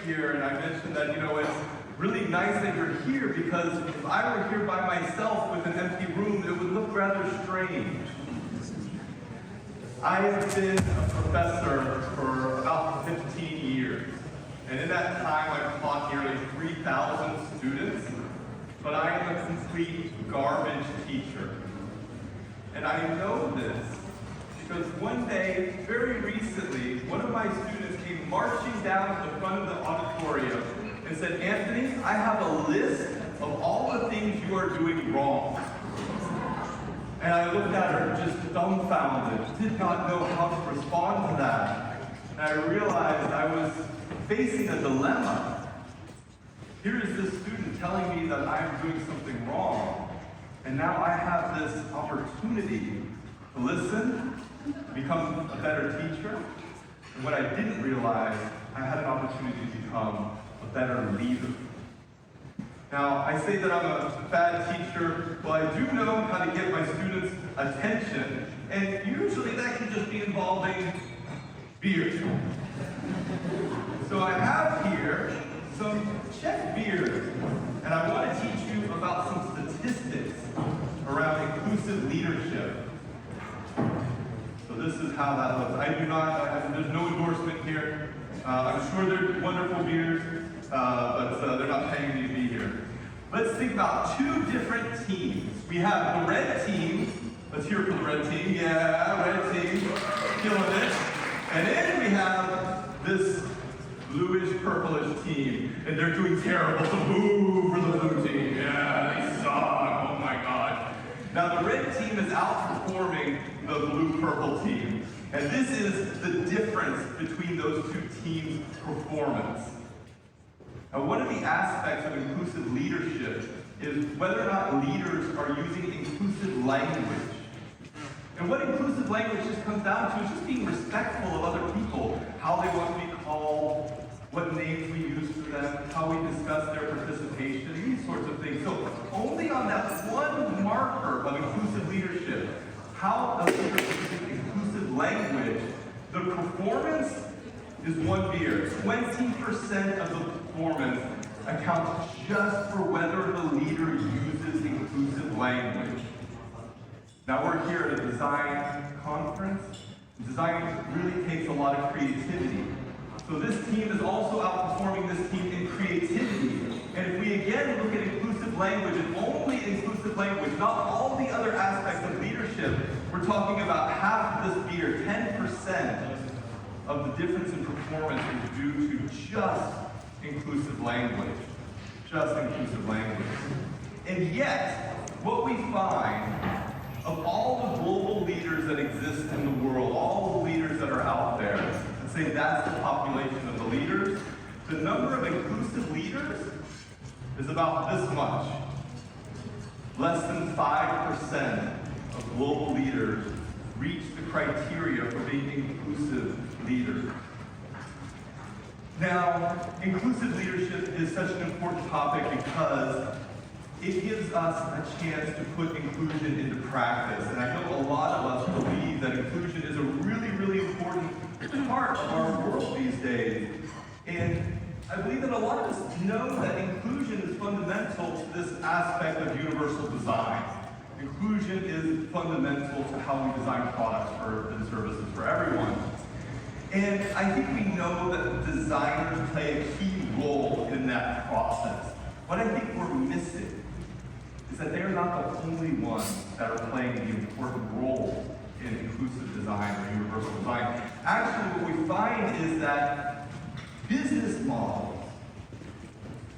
here, and I mentioned that, it's really nice that you're here because if I were here by myself with an empty room, it would look rather strange. I have been a professor for about 15 years, and in that time I've taught nearly 3,000 students, but I am a complete garbage teacher. And I know this because one day, very recently, one of my students came marching down to the front of the auditorium and said, "Anthony, I have a list of all the things you are doing wrong." And I looked at her just dumbfounded, did not know how to respond to that. And I realized I was facing a dilemma. Here is this student telling me that I am doing something wrong. And now I have this opportunity to listen, become a better teacher. And what I didn't realize, I had an opportunity to become a better leader. Now, I say that I'm a bad teacher, well, I do know how to get my students' attention, and usually that can just be involving beer. So I have here some Czech beers, and I want to teach you about some statistics around inclusive leadership. So this is how that looks. There's no endorsement here. I'm sure they're wonderful beers, but they're not paying me to be here. Let's think about two different teams. We have the red team. Let's hear it for the red team. Yeah, red team. Killing it. And then we have this bluish, purplish team. And they're doing terrible. So boo for the blue team. Yeah, they suck. Oh my God. Now the red team is outperforming the blue-purple team. And this is the difference between those two teams' performance. Now, one of the aspects of inclusive leadership is whether or not leaders are using inclusive language. And what inclusive language just comes down to is just being respectful of other people, how they want to be called, what names we use for them, how we discuss their participation, these sorts of things. So only on that one marker of inclusive leadership, how a leader is using inclusive language, the performance is one beer. 20% of the performance accounts just for whether the leader uses inclusive language. Now we're here at a design conference. Design really takes a lot of creativity. So this team is also outperforming this team in creativity. And if we again look at inclusive language and only inclusive language, not all the other aspects of leadership, we're talking about half of this beer, 10% of the difference in performance is due to just inclusive language. Just inclusive language. And yet, what we find of all the global leaders that exist in the world, all the leaders that are out there, and say that's the population of the leaders, the number of inclusive leaders is about this much. Less than 5% of global leaders reach the criteria for being inclusive leaders. Now, inclusive leadership is such an important topic because it gives us a chance to put inclusion into practice. And I know a lot of us believe that inclusion is a really, really important part of our world these days. And I believe that a lot of us know that inclusion is fundamental to this aspect of universal design. Inclusion is fundamental to how we design products and services for everyone. And I think we know that designers play a key role in that process. What I think we're missing is that they're not the only ones that are playing the important role in inclusive design or universal design. Actually, what we find is that business models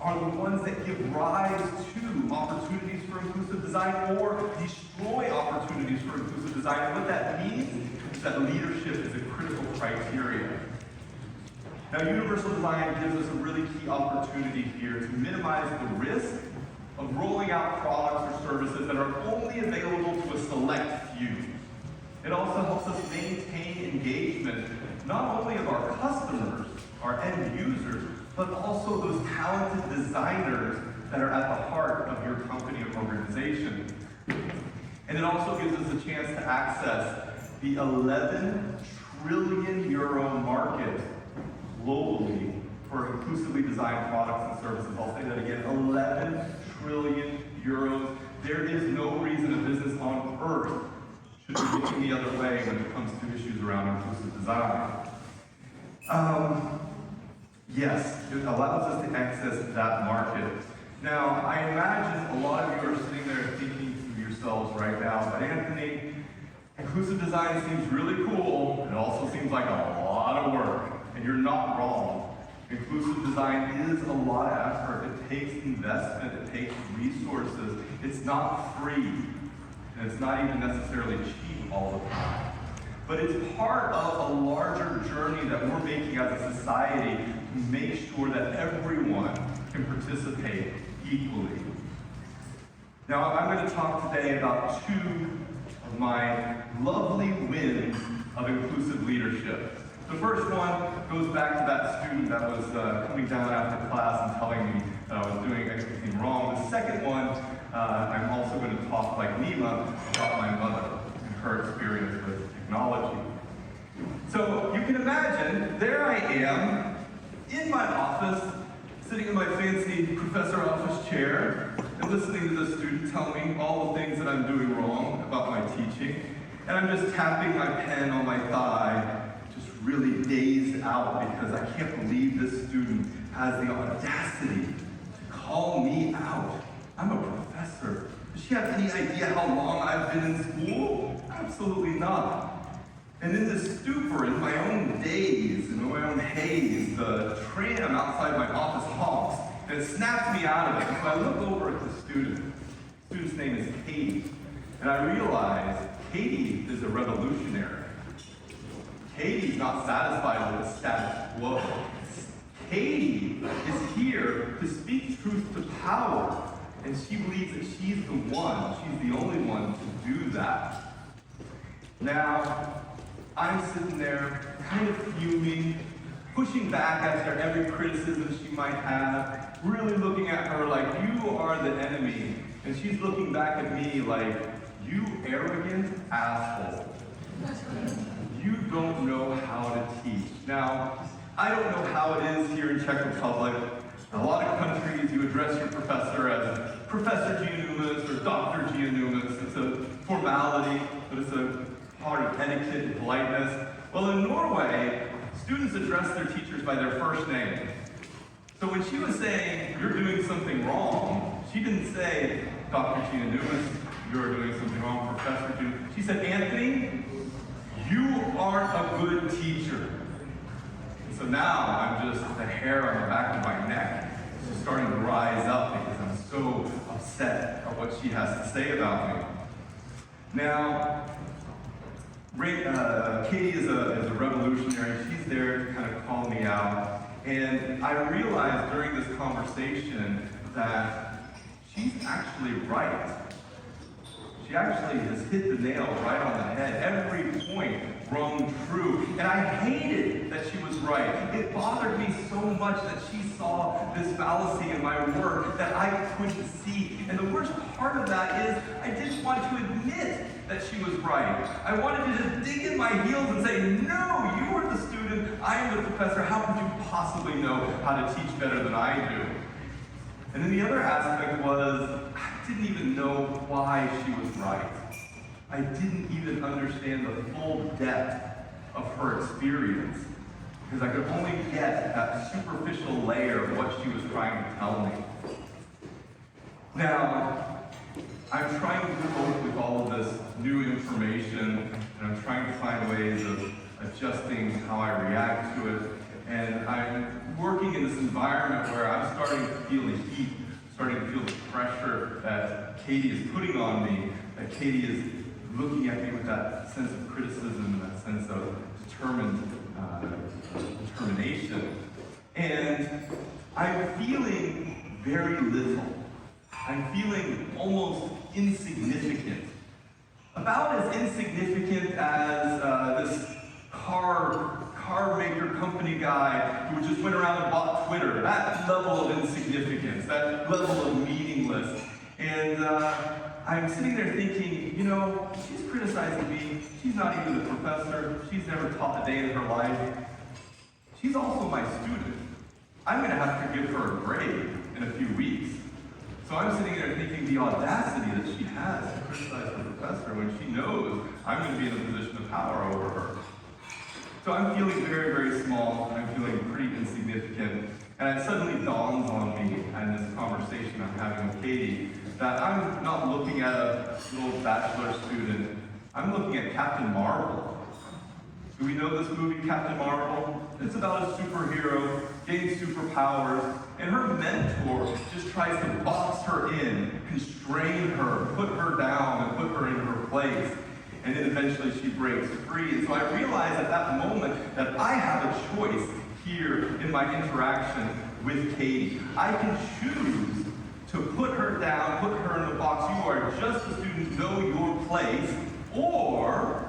are the ones that give rise to opportunities for inclusive design or destroy opportunities for inclusive design. And what that means is that leadership is a critical criteria. Now, universal design gives us a really key opportunity here to minimize the risk of rolling out products or services that are only available to a select few. It also helps us maintain engagement, not only of our customers, our end users, but also those talented designers that are at the heart of your company or organization. And it also gives us a chance to access the 11 trillion euro market globally for inclusively designed products and services. I'll say that again, 11 trillion euros. There is no reason a business on earth should be looking the other way when it comes to issues around inclusive design. Yes, it allows us to access that market. Now, I imagine a lot of you are sitting there thinking to yourselves right now, but Anthony, inclusive design seems really cool. It also seems like a lot of work, and you're not wrong. Inclusive design is a lot of effort. It takes investment, it takes resources. It's not free, and it's not even necessarily cheap all the time. But it's part of a larger journey that we're making as a society to make sure that everyone can participate equally. Now, I'm going to talk today about two of my lovely wins of inclusive leadership. The first one goes back to that student that was coming down after class and telling me that I was doing everything wrong. The second one, I'm also going to talk like Nima about my mother and her experience with technology. So you can imagine, there I am in my office, sitting in my fancy professor office chair and listening to the student tell me all the things that I'm doing wrong about my teaching. And I'm just tapping my pen on my thigh, just really dazed out because I can't believe this student has the audacity to call me out. I'm a professor. Does she have any idea how long I've been in school? Absolutely not. And in this stupor, in my own daze, in my own haze, the tram outside my office honks, and it snaps me out of it. So I look over at the student. The student's name is Katie. And I realize Katie is a revolutionary. Katie's not satisfied with the status quo. Katie is here to speak truth to power. And she believes that she's the one, she's the only one to do that. Now, I'm sitting there kind of fuming, pushing back at her every criticism she might have, really looking at her like, you are the enemy. And she's looking back at me like, you arrogant asshole. You don't know how to teach. Now, I don't know how it is here in Czech Republic. In a lot of countries, you address your professor as Professor Giannumas or Dr. Giannumas. It's a formality, but it's a part of etiquette and politeness. Well, in Norway, students address their teachers by their first name. So when she was saying, you're doing something wrong, she didn't say, Dr. Giannumas, you're doing something wrong, Professor Giannumas. She said, Anthony, you aren't a good teacher. And so now I'm just, the hair on the back of my neck is just starting to rise up because I'm so upset at what she has to say about me. Now, Katie is a revolutionary. She's there to kind of call me out. And I realized during this conversation that she's actually right. She actually has hit the nail right on the head. Every point rung true. And I hated that she was right. It bothered me so much that she saw this fallacy in my work that I couldn't see. And the worst part of that is I didn't want to admit that she was right. I wanted to just dig in my heels and say, no, you were the student, I am the professor. How could you possibly know how to teach better than I do? And then the other aspect was, I didn't even know why she was right. I didn't even understand the full depth of her experience, because I could only get that superficial layer of what she was trying to tell me. Now, I'm trying to cope with all of this new information, and I'm trying to find ways of adjusting how I react to it. And I'm working in this environment where I'm starting to feel the heat, starting to feel the pressure that Katie is putting on me, that Katie is looking at me with that sense of criticism and that sense of determination. And I'm feeling very little. I'm feeling almost insignificant. About as insignificant as this car maker company guy who just went around and bought Twitter. That level of insignificance, that level of meaningless. And I'm sitting there thinking, you know, she's criticizing me. She's not even a professor. She's never taught a day in her life. She's also my student. I'm going to have to give her a grade in a few weeks. So I'm sitting there thinking the audacity that she has to criticize the professor when she knows I'm going to be in a position of power over her. So I'm feeling very, very small, and I'm feeling pretty insignificant. And it suddenly dawns on me in this conversation I'm having with Katie that I'm not looking at a little bachelor student. I'm looking at Captain Marvel. Do we know this movie, Captain Marvel? It's about a superhero getting superpowers, and her mentor just tries to box her in, constrain her, put her down, and put her in her place. And then eventually she breaks free. And so I realize at that moment that I have a choice here in my interaction with Katie. I can choose to put her down, put her in the box. You are just a student, know your place. Or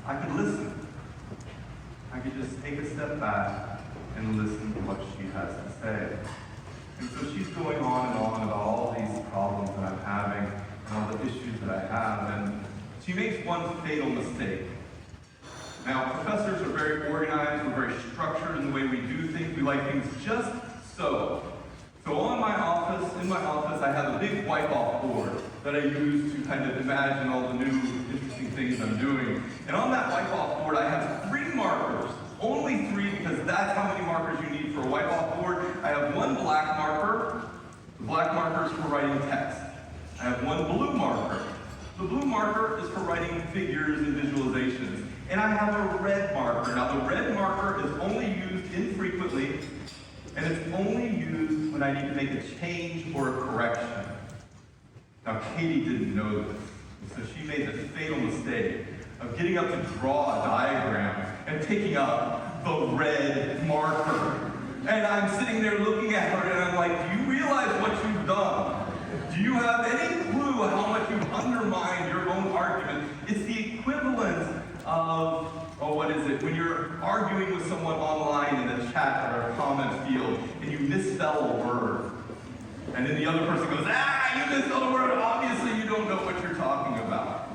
I could listen. I could just take a step back and listen to what she has to say. And so she's going on and on about all these problems that I'm having and all the issues that I have. And she makes one fatal mistake. Now, professors are very organized, we're very structured in the way we do things. We like things just so. So in my office, I have a big wipe-off board that I use to kind of imagine all the new interesting things I'm doing. And on that wipe-off board, I have 3 markers. Only 3, because that's how many markers you need for a wipe-off board. I have 1 black marker. The black marker is for writing text. I have 1 blue marker. The blue marker is for writing figures and visualizations. And I have a red marker. Now, the red marker is only used infrequently, and it's only used when I need to make a change or a correction. Now, Katie didn't know this, so she made the fatal mistake of getting up to draw a diagram and taking up the red marker. And I'm sitting there looking at her, and I'm like, do you realize what you've done? Do you have any clue how much you've undermined your own argument? It's the equivalent of, when you're arguing with someone online in a chat or a comment field, and you misspell a word. And then the other person goes, you misspelled a word, obviously you don't know what you're talking about.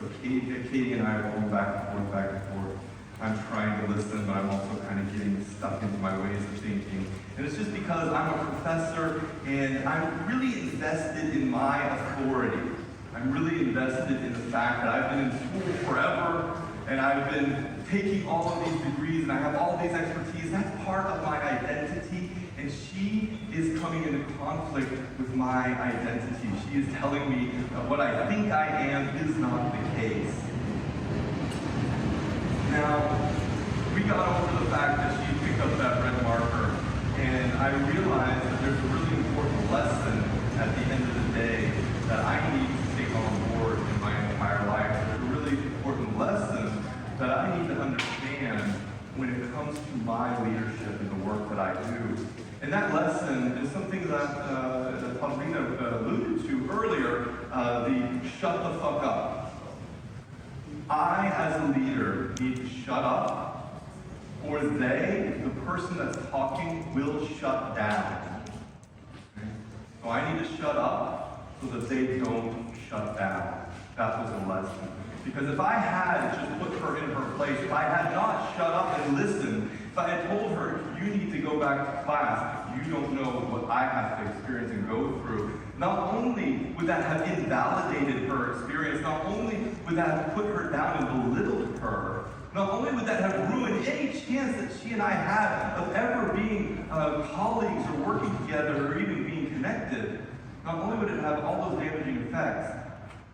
So Katie and I are going back and forth. I'm trying to listen, but I'm also kind of getting stuck into my ways of thinking. And it's just because I'm a professor, and I'm really invested in my authority. I'm really invested in the fact that I've been in school forever, and I've been taking all of these degrees, and I have all these expertise. That's part of my identity, and she is coming into conflict with my identity. She is telling me that what I think I am is not the case. Now, we got over the fact that she picked up that red marker, and I realized that there's a really important lesson at the end of the day that I need to take on board in my entire life. There's a really important lesson that I need to understand when it comes to my leadership and the work that I do. And that lesson is something that Paulina alluded to earlier, the shut the fuck up. I, as a leader, need to shut up, or they, the person that's talking, will shut down. Okay? So I need to shut up so that they don't shut down. That was a lesson. Because if I had just put her in her place, if I had not shut up and listened, if I had told her, you need to go back to class, you don't know what I have to experience and go through, not only would that have invalidated her experience, not only would that have put her down and belittled her, not only would that have ruined any chance that she and I had of ever being colleagues or working together or even being connected, not only would it have all those damaging effects,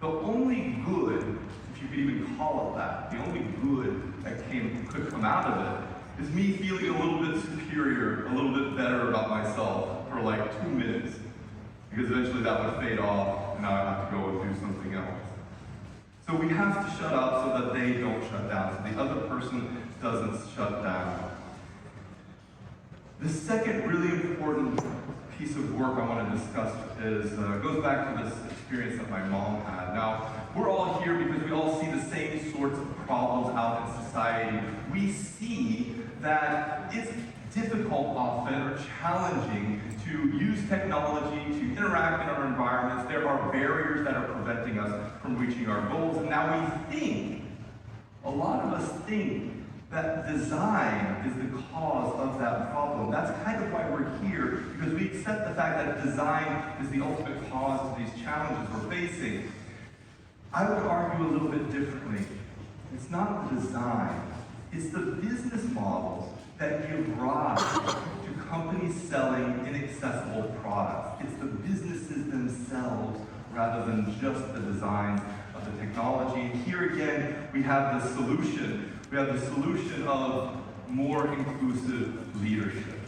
the only good, if you could even call it that, the only good that could come out of it is me feeling a little bit superior, a little bit better about myself for like 2 minutes. Because eventually that would fade off, and now I have to go and do something else. So we have to shut up so that they don't shut down, so the other person doesn't shut down. The second really important piece of work I want to discuss is goes back to this experience that my mom had. Now, we're all here because we all see the same sorts of problems out in society. We see that it's difficult often or challenging to use technology, to interact in our environments. There are barriers that are preventing us from reaching our goals. And now we think, a lot of us think, that design is the cause of that problem. That's kind of why we're here, because we accept the fact that design is the ultimate cause of these challenges we're facing. I would argue a little bit differently. It's not the design, it's the business models that give rise to companies selling inaccessible products. It's the businesses themselves rather than just the designs of the technology. And here again, we have the solution. We have the solution of more inclusive leadership.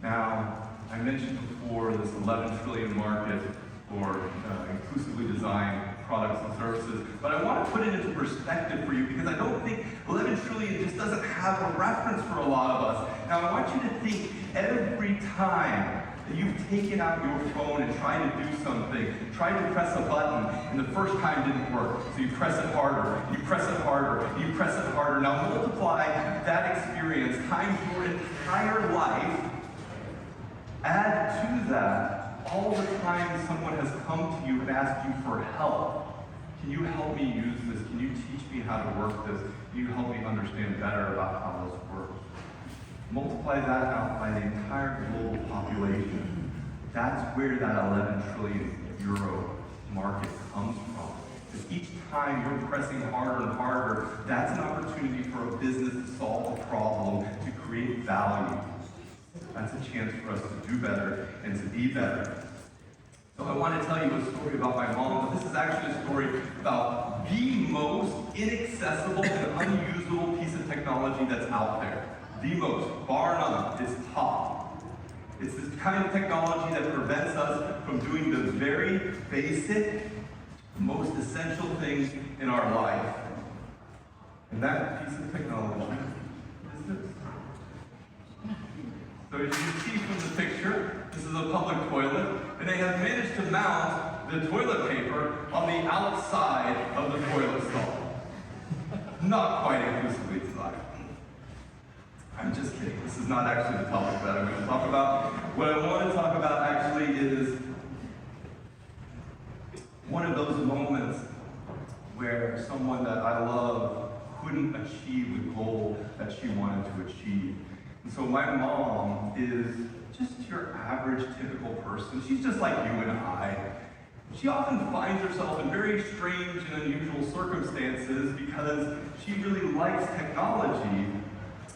Now, I mentioned before this 11 trillion market for inclusively designed products and services, but I want to put it into perspective for you because I don't think 11 trillion just doesn't have a reference for a lot of us. Now, I want you to think every time that you've taken out your phone and tried to do something, tried to press a button, and the first time didn't work. So you press it harder, you press it harder, you press it harder. Now multiply that experience times your entire life. Add to that all the time someone has come to you and asked you for help. Can you help me use this? Can you teach me how to work this? Can you help me understand better about how this works? Multiply that out by the entire global population. That's where that 11 trillion euro market comes from. Because each time you're pressing harder and harder, that's an opportunity for a business to solve a problem, to create value. That's a chance for us to do better and to be better. So I want to tell you a story about my mom, but this is actually a story about the most inaccessible and unusable piece of technology that's out there. The most, bar none, it's top. It's this kind of technology that prevents us from doing the very basic, most essential things in our life. And that piece of technology is this. So as you can see from the picture, this is a public toilet, and they have managed to mount the toilet paper on the outside of the toilet stall. Not quite inclusively designed. I'm just kidding. This is not actually the topic that I'm going to talk about. What I want to talk about actually is one of those moments where someone that I love couldn't achieve the goal that she wanted to achieve. And so my mom is just your average, typical person. She's just like you and I. She often finds herself in very strange and unusual circumstances because she really likes technology,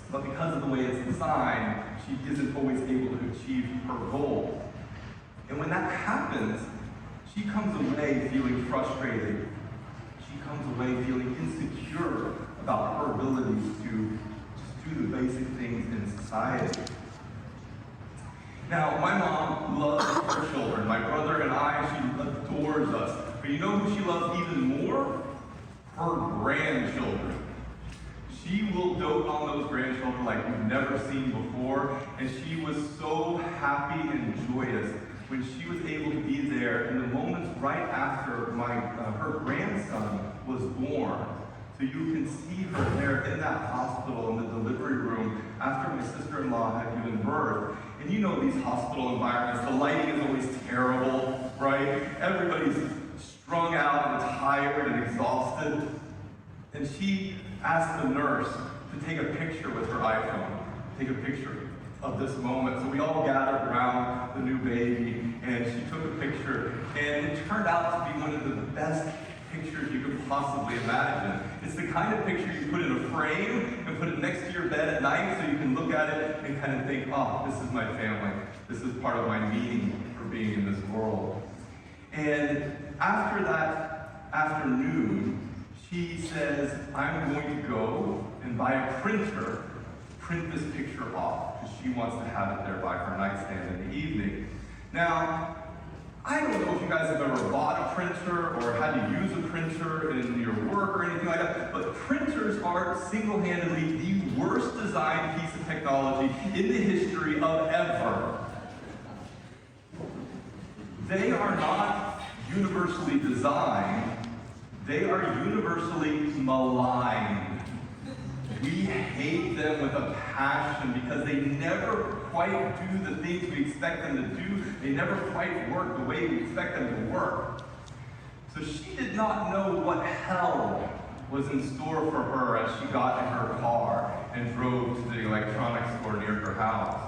but because of the way it's designed, she isn't always able to achieve her goal. And when that happens, she comes away feeling frustrated. She comes away feeling insecure about her abilities to just do the basic things in society. Now, my mom loves her children. My brother and I, she adores us. But you know who she loves even more? Her grandchildren. She will dote on those grandchildren like we've never seen before, and she was so happy and joyous when she was able to be there in the moments right after her grandson was born. So you can see her there in that hospital in the delivery room after my sister-in-law had given birth. And you know these hospital environments, the lighting is always terrible, right? Everybody's strung out and tired and exhausted. And she asked the nurse to take a picture with her iPhone, take a picture of this moment. So we all gathered around the new baby, and she took a picture, and it turned out to be one of the best pictures you could possibly imagine. It's the kind of picture you put in a frame and put it next to your bed at night so you can look at it and kind of think, oh, this is my family. This is part of my meaning for being in this world. And after that afternoon, she says, I'm going to go and buy a printer, print this picture off, because she wants to have it there by her nightstand in the evening. Now, I don't know if you guys have ever bought a printer or had to use a printer in your work or anything like that, but printers are single-handedly the worst designed piece of technology in the history of ever. They are not universally designed. They are universally maligned. We hate them with a passion because they never quite do the things we expect them to do. They never quite work the way we expect them to work. So she did not know what hell was in store for her as she got in her car and drove to the electronics store near her house.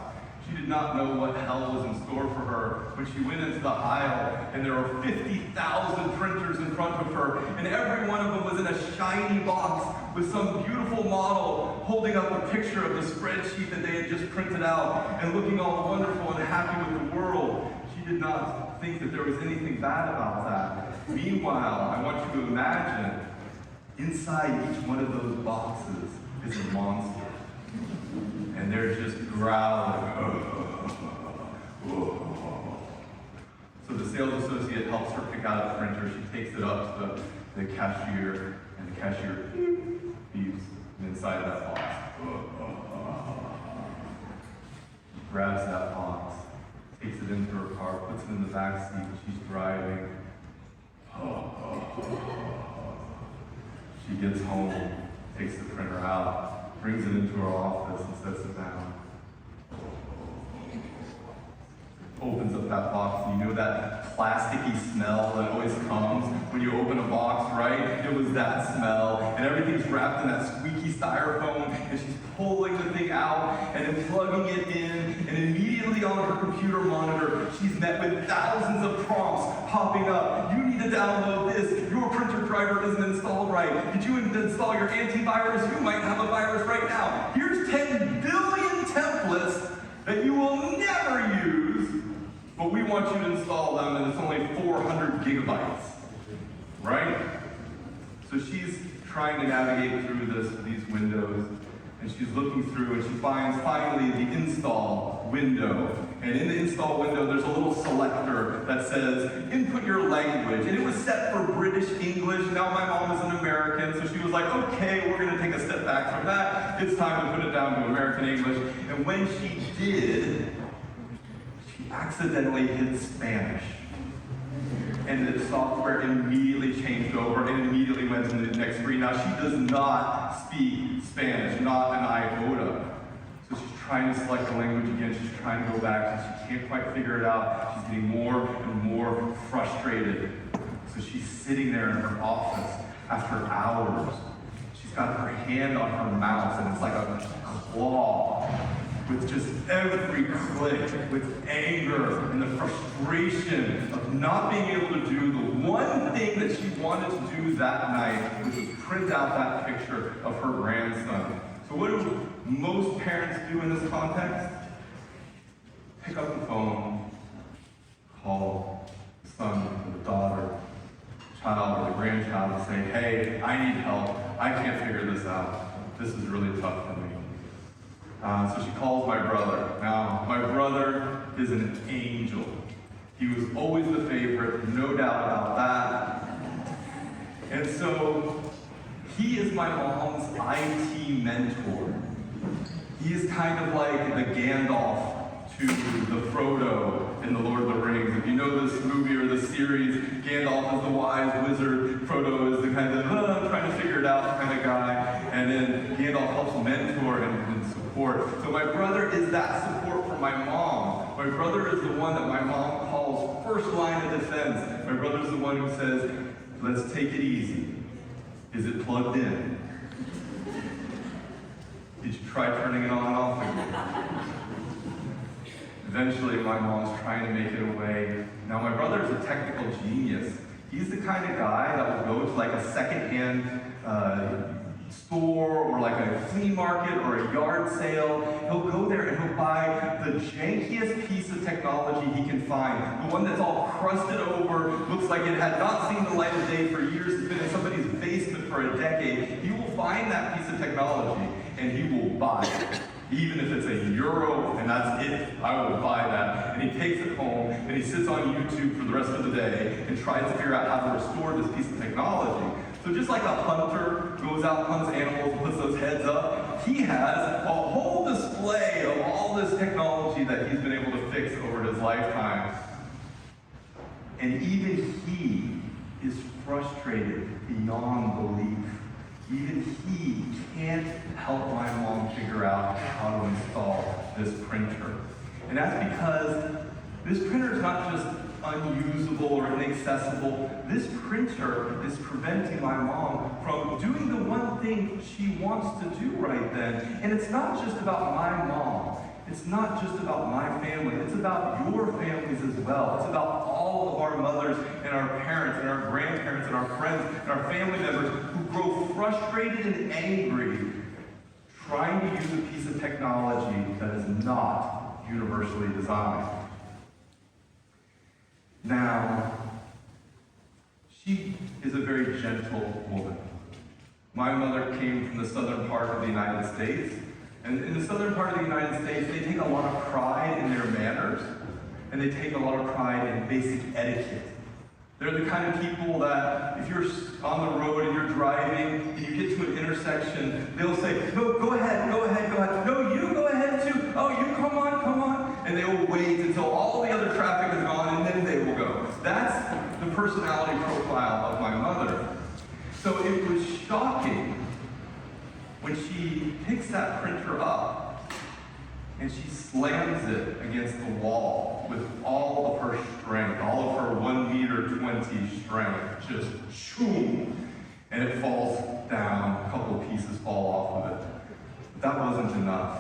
She did not know what hell was in store for her when she went into the aisle and there were 50,000 printers in front of her, and every one of them was in a shiny box with some beautiful model holding up a picture of the spreadsheet that they had just printed out and looking all wonderful and happy with the world. She did not think that there was anything bad about that. Meanwhile, I want you to imagine inside each one of those boxes is a monster. And they're just growling. So the sales associate helps her pick out a printer. She takes it up to the cashier, and the cashier beeps inside of that box. She grabs that box, takes it into her car, puts it in the back seat, and she's driving. She gets home, takes the printer out, brings it into her office and sets it down. Opens up that box, and you know that plasticky smell that always comes when you open a box, right? It was that smell, and everything's wrapped in that squeaky styrofoam, and she's pulling the thing out and then plugging it in, and immediately on her computer monitor, she's met with thousands of prompts popping up. You need to download this. Your printer driver isn't installed right. Did you install your antivirus? You might have a virus right now. Here's 10 billion templates that you will never use, but we want you to install them, and it's only 400 gigabytes, right? So she's trying to navigate through these windows, and she's looking through, and she finds finally the install window. And in the install window, there's a little selector that says, input your language. And it was set for British English. Now my mom is an American, so she was like, okay, we're gonna take a step back from that. It's time to put it down to American English. And when she did, she accidentally hit Spanish. And the software immediately changed over and immediately went to the next screen. Now she does not speak Spanish, not an iota. So she's trying to select the language again. She's trying to go back, and she can't quite figure it out. She's getting more and more frustrated. So she's sitting there in her office after hours. She's got her hand on her mouse, and it's like a claw with just every click, with anger and the frustration of not being able to do the one thing that she wanted to do that night, which was print out that picture of her grandson. So what do most parents do in this context? Pick up the phone, call the son or the daughter, the child or the grandchild, and say, hey, I need help. I can't figure this out. This is really tough for me. So she calls my brother. Now, my brother is an angel. He was always the favorite, no doubt about that. And so, he is my mom's IT mentor. He is kind of like the Gandalf to the Frodo in The Lord of the Rings. If you know this movie or this series, Gandalf is the wise wizard, Frodo is the kind of trying to figure it out kind of guy, and then Gandalf helps mentor and support. So my brother is that support for my mom. My brother is the one that my mom calls first line of defense. My brother is the one who says, let's take it easy. Is it plugged in? Did you try turning it on and off again? Eventually, my mom's trying to make it away. Now, my brother is a technical genius. He's the kind of guy that will go to like a secondhand store or like a flea market or a yard sale. He'll go there and he'll buy the jankiest piece of technology he can find. The one that's all crusted over, looks like it had not seen the light of day for years, it's been in somebody's basement for a decade. He will find that piece of technology and he will buy it. Even if it's €1 and that's it, I will buy that. And he takes it home and he sits on YouTube for the rest of the day and tries to figure out how to restore this piece of technology. So just like a hunter goes out, hunts animals, and puts those heads up, he has a whole display of all this technology that he's been able to fix over his lifetime. And even he is frustrated beyond belief. Even he can't help my mom figure out how to install this printer. And that's because This printer is not just unusable or inaccessible. This printer is preventing my mom from doing the one thing she wants to do right then. And it's not just about my mom. It's not just about my family. It's about your families as well. It's about all of our mothers and our parents and our grandparents and our friends and our family members who grow frustrated and angry trying to use a piece of technology that is not universally designed. Now, she is a very gentle woman. My mother came from the southern part of the United States, and in the southern part of the United States, they take a lot of pride in their manners, and they take a lot of pride in basic etiquette. They're the kind of people that if you're on the road and you're driving and you get to an intersection, they'll say, no, go ahead. No, you go ahead too. Oh, you come on. And they will wait until all the other traffic is gone and then they will go. That's the personality profile of my mother. So it was shocking when she picks that printer up and she slams it against the wall with all of her strength, all of her 1.20 m strength, just shoom, and it falls down, a couple of pieces fall off of it. But that wasn't enough.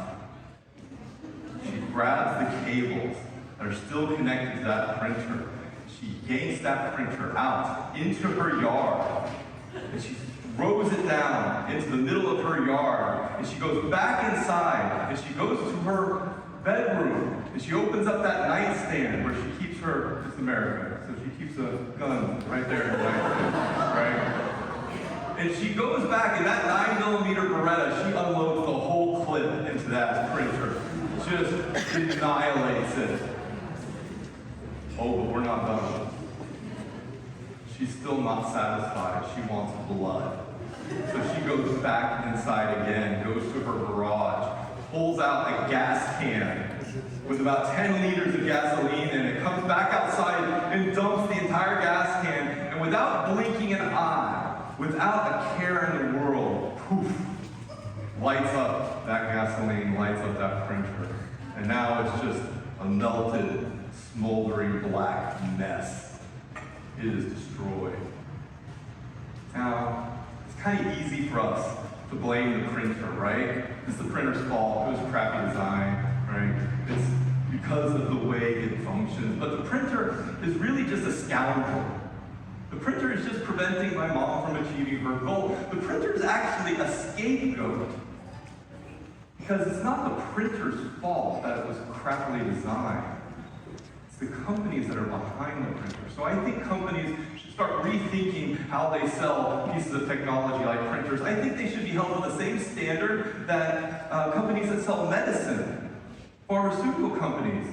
She grabs the cables that are still connected to that printer. She yanks that printer out into her yard, and she throws it down into the middle of her yard, and she goes back inside, and she goes to her bedroom, and she opens up that nightstand where she keeps her, it's America, so she keeps a gun right there in her nightstand, right? And she goes back, and that 9mm Beretta, she unloads the whole clip into that printer. Just annihilates it. Oh, but we're not done. She's still not satisfied. She wants blood. So she goes back inside again, goes to her garage, pulls out a gas can with about 10 liters of gasoline in it, comes back outside and dumps the entire gas can, and without blinking an eye, without a care in the world, poof, lights up that gasoline, lights up that printer. And now it's just a melted, smoldering black mess. It is destroyed. Now, it's kind of easy for us to blame the printer, right? It's the printer's fault. It was crappy design, right? It's because of the way it functions. But the printer is really just a scoundrel. The printer is just preventing my mom from achieving her goal. The printer is actually a scapegoat. Because it's not the printer's fault that it was crappily designed. It's the companies that are behind the printer. So I think companies should start rethinking how they sell pieces of technology like printers. I think they should be held to the same standard that companies that sell medicine, pharmaceutical companies,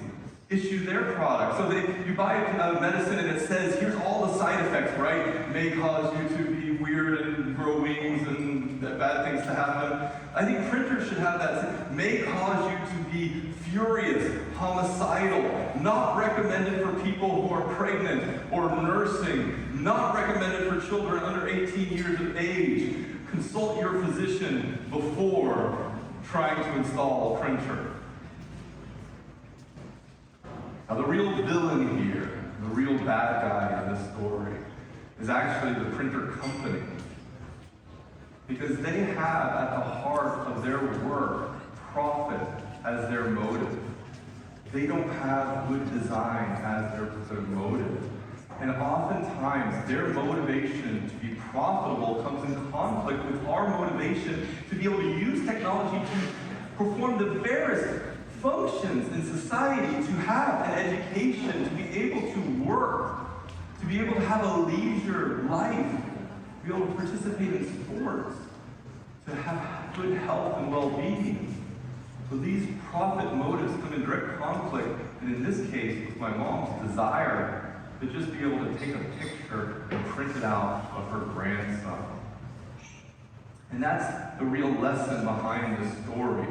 issue their products. So you buy a medicine and it says, here's all the side effects, right? It may cause you to be weird and grow wings and bad things to happen. I think printers should have that. May cause you to be furious, homicidal, not recommended for people who are pregnant or nursing, not recommended for children under 18 years of age. Consult your physician before trying to install a printer. Now, the real villain here, the real bad guy in this story, is actually the printer company. Because they have at the heart of their work profit as their motive. They don't have good design as their motive. And oftentimes, their motivation to be profitable comes in conflict with our motivation to be able to use technology to perform the various functions in society, to have an education, to be able to work, to be able to have a leisure life, to be able to participate in sports, to have good health and well-being. So these profit motives come in direct conflict, and in this case, with my mom's desire to just be able to take a picture and print it out of her grandson. And that's the real lesson behind this story,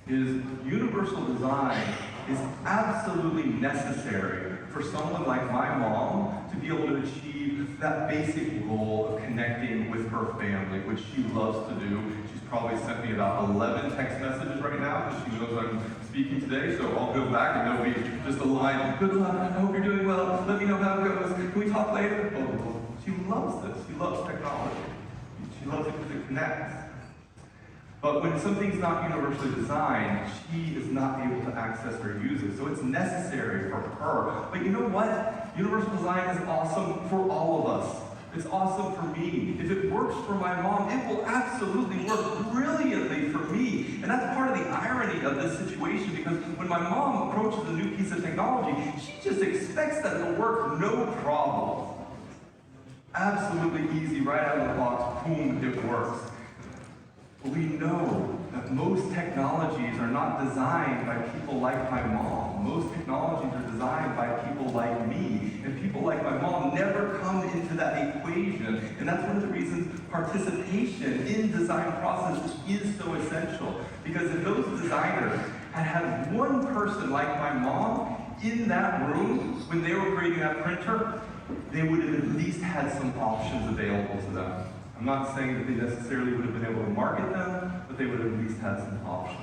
is universal design is absolutely necessary for someone like my mom to be able to achieve that basic goal of connecting with her family, which she loves to do. She's probably sent me about 11 text messages right now because she knows I'm speaking today, so I'll go back and there'll be Just a line, good luck, I hope you're doing well, let me know how it goes, can we talk later? Oh, she loves this, she loves technology. She loves it because it connects. But when something's not universally designed, she is not able to access or use it. So it's necessary for her. But you know what? Universal design is awesome for all of us. It's awesome for me. If it works for my mom, it will absolutely work brilliantly for me. And that's part of the irony of this situation, because when my mom approaches a new piece of technology, she just expects that it'll work no problem. Absolutely easy, right out of the box, boom, it works. But we know that most technologies are not designed by people like my mom. Most technologies are designed by people like me. And people like my mom never come into that equation. And that's one of the reasons participation in design process is so essential. Because if those designers had had one person like my mom in that room when they were creating that printer, they would have at least had some options available to them. I'm not saying that they necessarily would have been able to market them, but they would have at least had some options.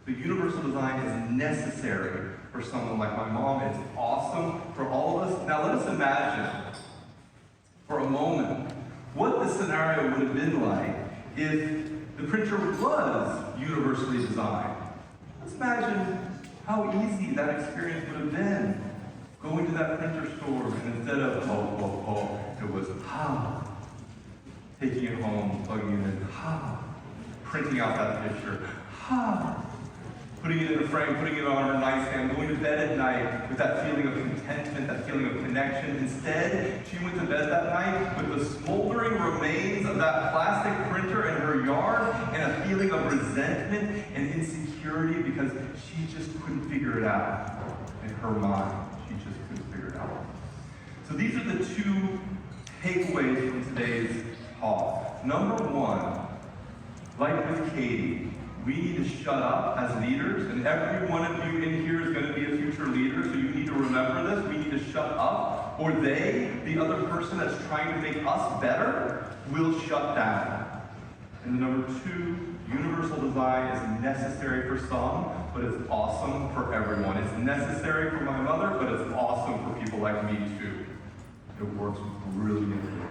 So universal design is necessary for someone like my mom. It's awesome for all of us. Now let us imagine for a moment what the scenario would have been like if the printer was universally designed. Let's imagine how easy that experience would have been. Going to that printer store, and instead of it was taking it home, plugging it in, printing out that picture, putting it in a frame, putting it on her nightstand, going to bed at night with that feeling of contentment, that feeling of connection. Instead, she went to bed that night with the smoldering remains of that plastic printer in her yard and a feeling of resentment and insecurity because she just couldn't figure it out in her mind. She just couldn't figure it out. So these are the two takeaways from today's talk. Number one, like with Katie, we need to shut up as leaders, and every one of you in here is going to be a future leader, so you need to remember this. We need to shut up, or they, the other person that's trying to make us better, will shut down. And number two, universal design is necessary for some, but it's awesome for everyone. It's necessary for my mother, but it's awesome for people like me too. It works brilliantly.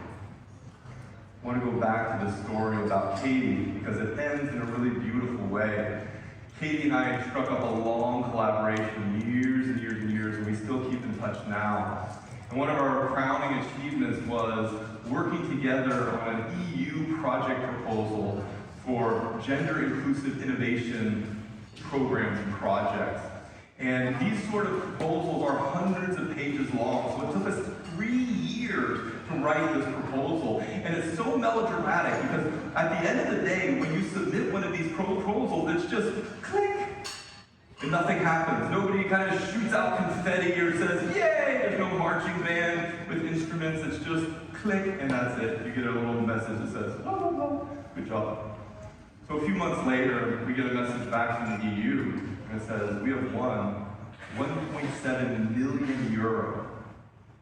I want to go back to the story about Katie because it ends in a really beautiful way. Katie and I struck up a long collaboration years and years and years, and we still keep in touch now. And one of our crowning achievements was working together on an EU project proposal for gender-inclusive innovation programs and projects. And these sort of proposals are hundreds of pages long, so it took us 3 years to write this proposal. And it's so melodramatic because at the end of the day, when you submit one of these proposals, it's just click, and nothing happens. Nobody kind of shoots out confetti or says, yay! There's no marching band with instruments. It's just click, and that's it. You get a little message that says, oh, good job. So a few months later, we get a message back from the EU, and it says, we have won 1.7 million euro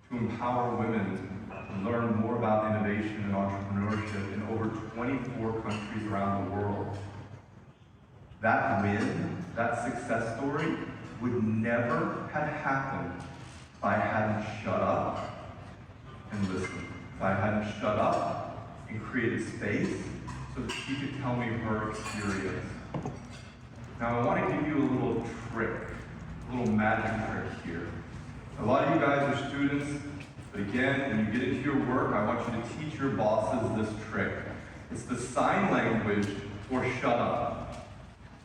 to empower women to learn more about innovation and entrepreneurship in over 24 countries around the world. That win, that success story, would never have happened if I hadn't shut up and listened. If I hadn't shut up and created space so that she could tell me her experience. Now I want to give you a little trick, a little magic trick here. A lot of you guys are students, but again, when you get into your work, I want you to teach your bosses this trick. It's the sign language for shut up.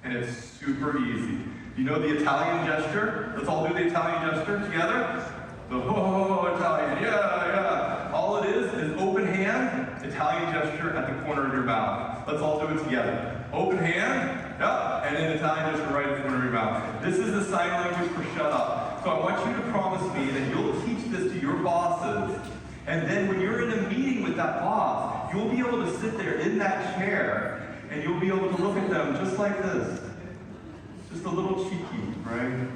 And it's super easy. You know the Italian gesture? Let's all do the Italian gesture together. The Italian, yeah. All it is open hand, Italian gesture at the corner of your mouth. Let's all do it together. Open hand, yep, and then Italian gesture right at the corner of your mouth. This is the sign language for shut up. So I want you to promise me that you'll teach this to your bosses, and then when you're in a meeting with that boss, you'll be able to sit there in that chair, and you'll be able to look at them just like this. Just a little cheeky, right?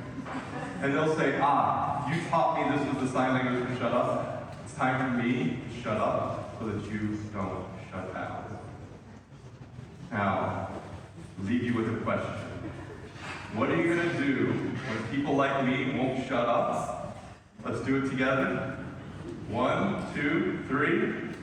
And they'll say, you taught me this was the sign language for shut up. It's time for me to shut up so that you don't shut down. Now, I'll leave you with a question. What are you going to do when people like me won't shut up? Let's do it together. 1, 2, 3.